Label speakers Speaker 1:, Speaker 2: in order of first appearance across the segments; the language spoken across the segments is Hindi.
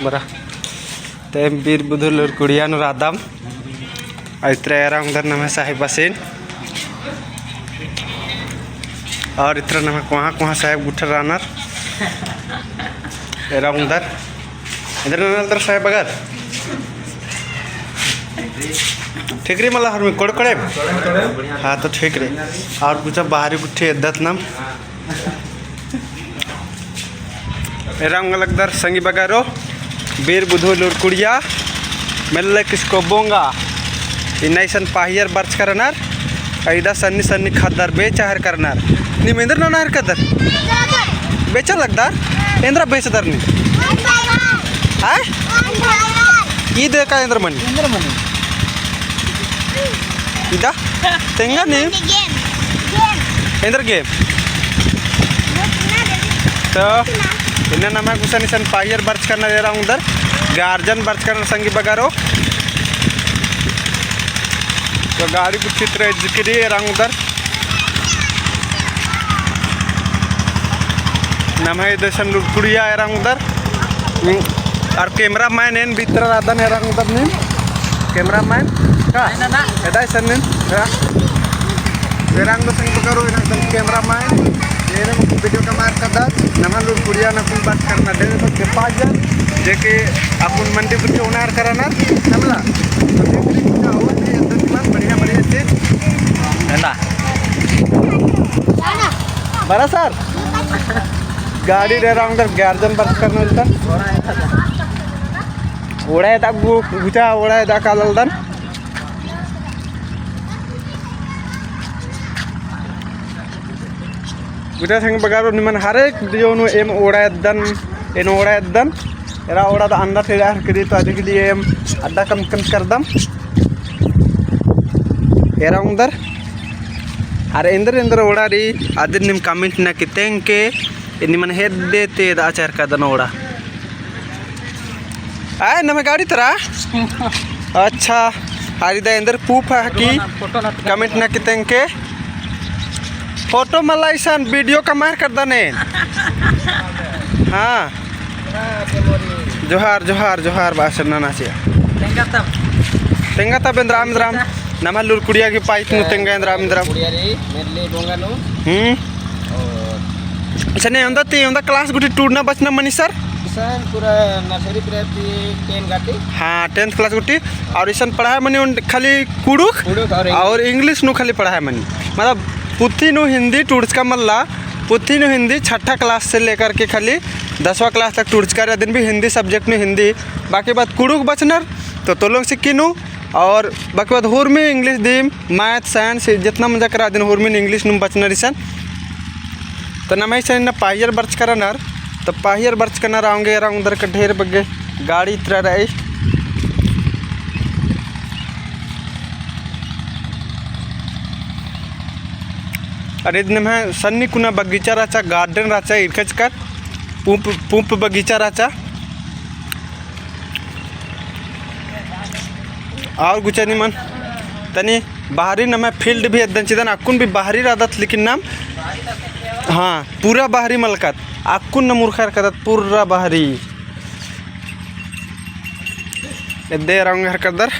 Speaker 1: बरा ते बीर बुधु लुरकुड़िया नु रादम इतरे उधर नम साहिब बसीन और इतना नम कुहा साहेब गुठर रानर एरा उधर इधर साहेब बगर ठीक रे मला हर में कोड़ कोड़े हाँ तो ठीक रे और कुछ बाहरी गुट्ठी एद्दत नम एरा लगदर संगी बगारो बीर बुधु लुरकुड़िया मेल्ले किसको बोंगा इनाइसन पाहियर बर्च करनार ऐदा सन्नी सन्नी खादर बेचाहर करनार निमेंद्र नानार कदर बेचा लगदार इंद्रा बेचदर नी हाय ई देखा इंद्र मनी इदा तेंगा नी इंद्र गेम तो इन्हें नाम कुछ निशन पाहियर बर्च करना दे रहा हूँ उधर गार्जन बर्च करना संगी बगारो तो गाड़ी कुछ चित्र जिक्री रहा हूँ उधर नाम है दर्शन लुरकुड़िया रहा हूँ उधर और कैमरा मैन एन भीतर राधा ने रहा हूँ उधर नीम कैमरा मैन का एदा सन नीम रंग दो संगी बगारो कैमरा मैन ये वीडियो का मार कर नमन लुरकुड़िया नकुल बात करना दे तो के पास जा जेके अपन मंडी बुच्चे उनार कराना समला तो बढ़िया बढ़िया चीज है बड़ा सर गाड़ी दे रहा हूँ उधर गार्जन बात करना उधर ओढ़ा था गुचा ओढ़ा था काल उधर गुचा संग बगारो निमन हरे जो नु एम ओढ़ायदन इन ओढ़ायदन एरा ओढ़ा दा अंदर से यार करी तो आज के लिए एम अड्डा कम कर दम एरा उधर अरे इंदर ओढ़ा री आदिन निम कमेंट ना कितें के निमन हेड देते दा आचार का दन ओढ़ा आए नमे गाड़ी तरा अच्छा हरी दा इंदर पूफ है कि कमेंट ना कितें के फोटो मला ईसान वीडियो का मार कर दने हाँ जोहार जोहार जोहार बासर नाना से तेंगा तब इंद्राम इंद्राम नमः लुरकुड़िया की पाइप नु तेंगा इंद्राम इंद्राम अच्छा नहीं उन्दा ती उन्दा क्लास गुटी टूरना बचना मनी सर
Speaker 2: पूरा नर्सरी प्रेपी 10 गाती
Speaker 1: हाँ 10th क्लास गुटी और ईसान पढ़ा है मनी खाली कुड़ुक और इंग्लिश नु खाली पढ़ा है मनी मतलब पुथी नु हिंदी टूर्स का मल्ला पुथी नु हिंदी छठा क्लास से लेकर के खाली 10वां क्लास तक टूर्स का दिन भी हिंदी सब्जेक्ट में हिंदी बाकी बात कुड़ुक बचनर तो लोग सीखी नू और बाकी बात होर में इंग्लिश दीम मैथ साइंस जितना मजा करा दिन होर में इंग्लिश नु बचनर ईसन तो ना मैं ना पाहियर बर्च करनर तो पाहियर बर्च करना आऊँगे उधर का ढेर बगे गाड़ी इतना रही अरे दिन में सन्नी कुना बगीचा राचा गार्डन राचा इरकच कर पूप बगीचा राचा और कुछ नहीं मन तनी बाहरी ना मैं फील्ड भी एकदम चिदन अकुन भी बाहरी रादत लेकिन नाम हाँ पूरा बाहरी मलकत अकुन न मूर्खर कदत पूरा बाहरी दे रंग हर कदर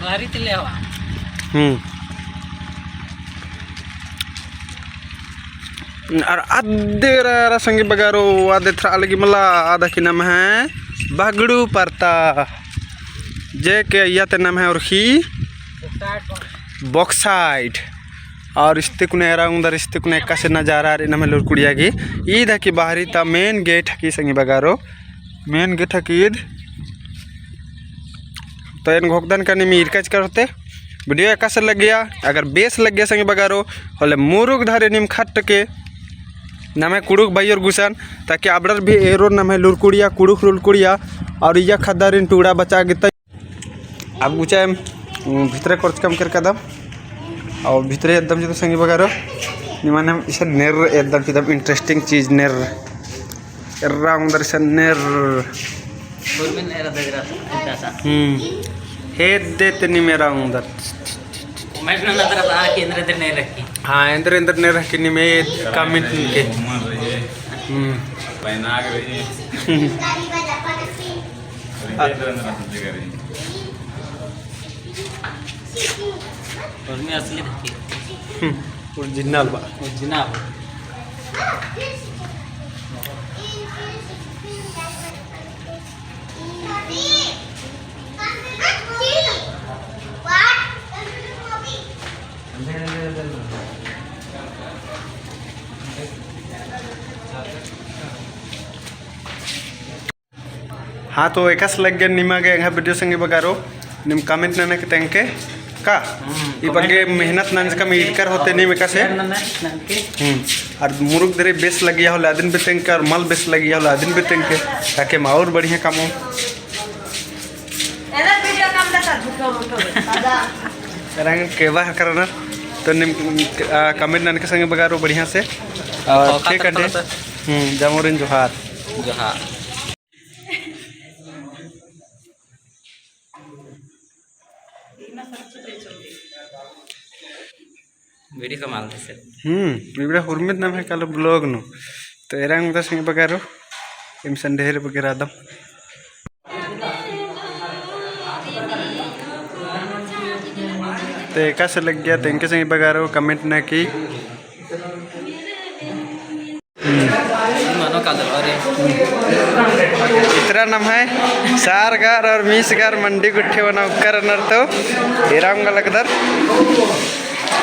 Speaker 2: बाहरी तले हवा
Speaker 1: और आधे संगी बगारो आधे थ्रा लगी मला आधा की नाम है बागड़ू परता जे के यत नाम है और ही बॉक्साइड और इस्ते कुने एरा उधर इस्ते कुने का से नजारा रे नाम लुरकुड़िया की ईद है कि बाहरी ता मेन गेट है की संगी बगारो मेन गेट है की ईद तो इन घोकदन करने में इरकच करते वीडियो एक से लग गया अगर बेस लग गया संगी बगारो होले मुरुग धारे निम खट के नाम है कुड़ुक भाई और गुसान ताकि आबडर भी एरो नाम है लुरकुड़िया कुड़ुक लुरकुड़िया और यह खदार इन टूड़ा बचा गिता अब गुचा भीतर खर्च कम कर कदम और भीतर एकदम जो संगी बगारो निमाने इसे नेर एकदम एकदम इंटरेस्टिंग चीज नेर उधर से नेर हेड देते नहीं मेरा उधर हाँ इंद्र नहीं रखी नहीं मैं कमेंट के
Speaker 2: उसमें असली थी
Speaker 1: ओरिजिनल बा
Speaker 2: ओरिजिनल
Speaker 1: हाँ तो एकस लग गया निमा गए वीडियो संगे बगारो निम कमेंट नने के तेंके का ई बगे मेहनत नन का मीटकर होते नहीं मेका से और मुरुग दरे बेस लगिया होला दिन पे तेंके और मल बेस लगिया होला दिन पे तेंके ताकि और बढ़िया काम हो रंग केवा करना तो निम कमेंट नन के संगे बगारो बढ़िया से और ठीक है जमोरिन जोहार
Speaker 2: जोहार वीडियो कमाल से
Speaker 1: इबड़ा हुरमित नाम है कल ब्लॉग नु तो एरंग उधर संग बगारो इम संडेर वगैरह दम तो एका से लग गया तेंके संग बगारो कमेंट ना की
Speaker 2: मानो कादर अरे
Speaker 1: इतना नाम है सारगार और मीसगार मंडी गुट्ठे बना कर तो एरंग लगदर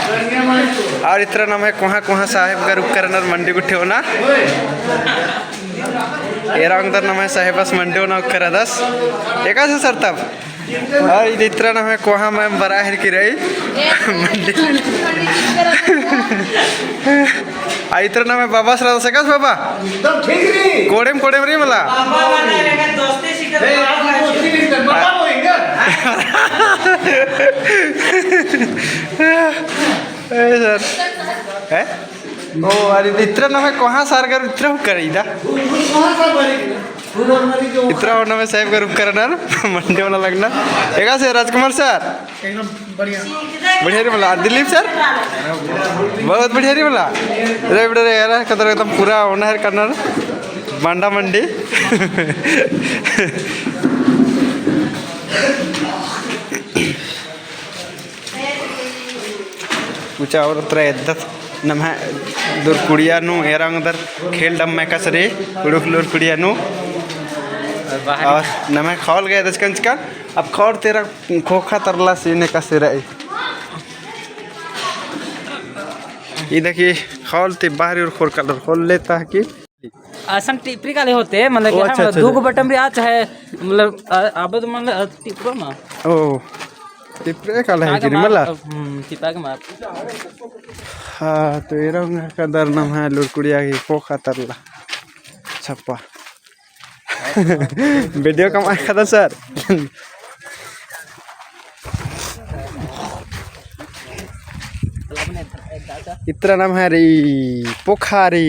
Speaker 1: और इतना नाम है कोहा कोहा साहेबगर उपकरण मंडी गुट्ठे होना एरंगदर नाम है साहेबस मंडी होना उपकर दस एक से सर तब और इतना नाम है कोहा में बराहर की रही मंडी आ इतना नाम है बाबा सर सकस बाबा कोड़ेम कोड़ेम रे मला सर है ओ अरे इतना नाम है कहाँ सारगर इतना करीदा इतना होना में साहेब का रूप करना मंडे वाला लगना एक से राजकुमार सर
Speaker 3: एकदम बढ़िया
Speaker 1: बढ़िया रे मला दिलीप सर बहुत बढ़िया रे मला रे बड़े रे यार कदर एकदम पूरा होना है करना बांडा मंडी पूछा और उतरा इद्दत नम है दूर कुड़िया नु एरंग उधर खेल डम में कसरे कुड़ुक लूर कुड़िया नु और नम है खौल गया दचकंच का अब खौर तेरा खोखा तरला सीने का सिरा ये देखिए खौल ते बाहर और खोल कलर खोल लेता है कि
Speaker 2: असन टिपरी काले होते मतलब कि
Speaker 1: अच्छा,
Speaker 2: हम
Speaker 1: अच्छा,
Speaker 2: दो को बटन भी आज है मतलब अब तो मतलब टिपरो ना
Speaker 1: ओ टिपरे काला है कि मला
Speaker 2: टिपा के मार
Speaker 1: हाँ तो एरंग का दर नाम है लुरकुड़िया की खोखा तरला छप्पा वीडियो कमाई खाता सर इतना नाम है री पोखारी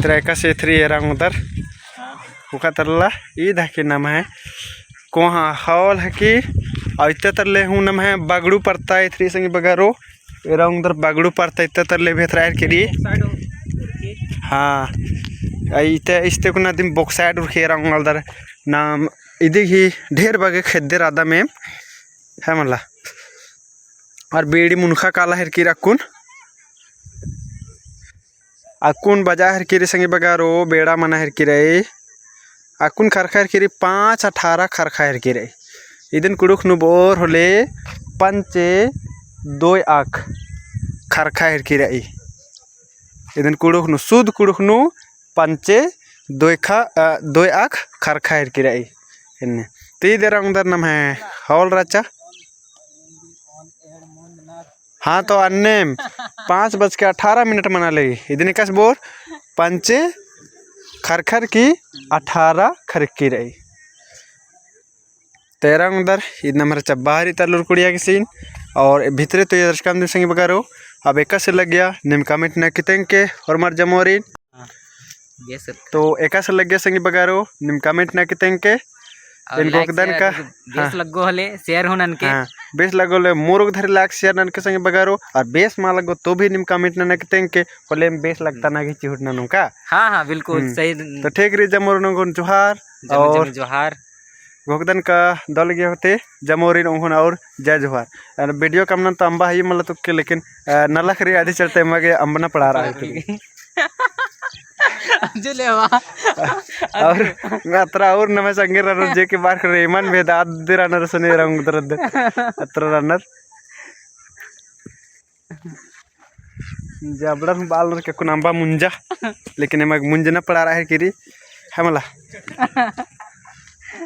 Speaker 1: त्रेका से थ्री एरंग उधर पोखा तरला ई के नाम है कोहा हॉल है कि और इतने तरले हूँ नाम है बागड़ू पड़ता है थ्री संग बगारो एरंग उधर बागड़ू पड़ता इतने तरले भेतरायर के लिए हाँ इतने इसते को ना दिन बॉक्साइड और खेरंग उधर नाम इधर ही ढेर बगे खेदे राधा में है मला और बेड़ी मुनखा काला हर की रखून अकुन बजा हर की संगे बगारो बेड़ा मना हर की रहे अकुन खरखा हर की 5-18 खरखा हर की रहे इधन कुड़ुक नु बोर होले पंचे 2 आँख खरखा हर की रही इधन कुड़ुक नु सुध कुड़ुक नु पंचे 2 आँख खरखा हर की रही इन्हें तो ये देर अंदर नाम है हॉल राचा हाँ तो अन्य 5:18 मना लेगी इतनी कस बोर पंचे खरखर की 18 खरकी रही तेरा उधर इतना मेरा बाहरी तलुर कुड़िया की सीन और भीतरे तो ये दर्शक दिन संग बगा रहो अब एक से लग गया निम कमेंट न कितने के और मर जमोरीन तो एक से लग गया संग बगा रहो निम कमेंट न कितने के इनको का
Speaker 2: गैस लगो हले शेयर होनन के
Speaker 1: बेस लगोले मोरुग धरी लाग शेयर नन के संगे बगारो और बेस मा लगो तो भी निम कमेंट न के के बोले बेस लगता ना कि चिहुट ना का।
Speaker 3: हाँ हाँ बिल्कुल सही।
Speaker 1: तो ठीक रे जमोर नगुन जोहार और
Speaker 3: जोहार
Speaker 1: गोगदन का दल गए होते जमोरिन उन्होंने और जय जोहार। वीडियो कम तो अंबा ही मतलब तुक्के लेकिन नलख रे आधे चलते मगे अंबना पड़ा रहा है और अतरा और नमे संगे रनर जे के बार करे मन में दाद दे रनर सने रंग दर्द अतरा रनर जबड़ा बाल के कुनांबा मुंजा लेकिन मग मुंजना पड़ा रहा है किरी है मला।